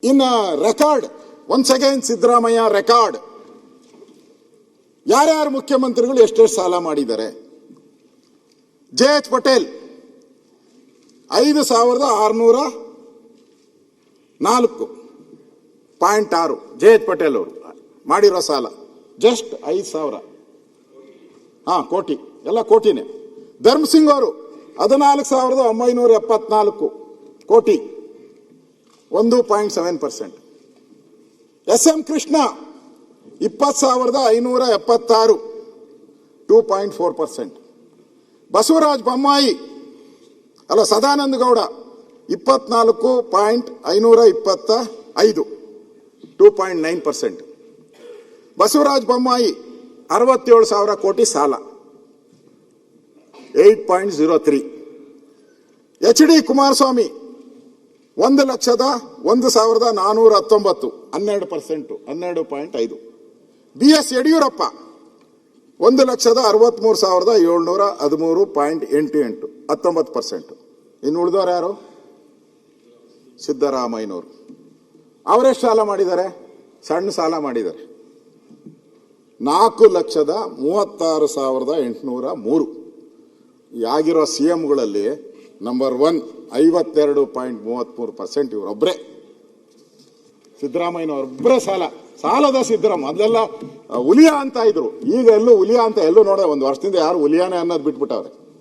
ಇನ್ನ record once again Siddaramaiah record. ಯಾರ್ಯಾರು ಮುಖ್ಯಮಂತ್ರಿಗಳು ಎಷ್ಟೆಷ್ಟು ಸಾಲ ಮಾಡಿದ್ದಾರೆ? ಜೆ.ಎಚ್. ಪಟೇಲ್ 5,604.6 ಜೆ.ಎಚ್. ಪಟೇಲ್ ಅವರು ಮಾಡಿರೋ ಸಾಲ ಜಸ್ಟ್ 5,000 ಕೋಟಿ, ಎಲ್ಲ ಕೋಟಿನೇ. ಧರ್ಮಸಿಂಗ್ ಅವರು 14,974 ಕೋಟಿ, 1.7%. ಎಸ್.ಎಂ. ಕೃಷ್ಣ 20,576, 2.4%. ಬಸವರಾಜ ಬೊಮ್ಮಾಯಿ ಸದಾನಂದ ಗೌಡ 24,525, 2.9%. ಬಸವರಾಜ ಬೊಮ್ಮಾಯಿ 67,000 ಕೋಟಿ ಸಾಲ, 8.03. ಎಚ್.ಡಿ. ಕುಮಾರಸ್ವಾಮಿ 1,01,419, 12%, 12.5. ಬಿ.ಎಸ್. ಯಡಿಯೂರಪ್ಪ 1,63,713.88, 19%. ಇನ್ನು ಉಳಿದವರು ಯಾರು? ಸಿದ್ದರಾಮಯ್ಯನವರು. ಅವರೆಷ್ಟು ಸಾಲ ಮಾಡಿದ್ದಾರೆ? ಸಣ್ಣ ಸಾಲ ಮಾಡಿದ್ದಾರೆ 4,36,803. ಆಗಿರೋ CMಗಳಲ್ಲಿ ನಂಬರ್ 1 52.33% ಇವರೊಬ್ಬರೇ. ಸಿದ್ದರಾಮಯ್ಯನವರೊಬ್ಬರೇ ಸಾಲದ ಸಿದ್ದರಾಮ. ಮೊದಲೆಲ್ಲ ಹುಲಿಯಾ ಅಂತ ಇದ್ರು, ಈಗ ಎಲ್ಲೂ ಹುಲಿಯಾ ಅಂತ ಎಲ್ಲೂ ನೋಡ. ಒಂದು ವರ್ಷದಿಂದ ಯಾರು ಹುಲಿಯಾನೆ ಅನ್ನೋದು ಬಿಟ್ಬಿಟ್ಟವ್ರೆ.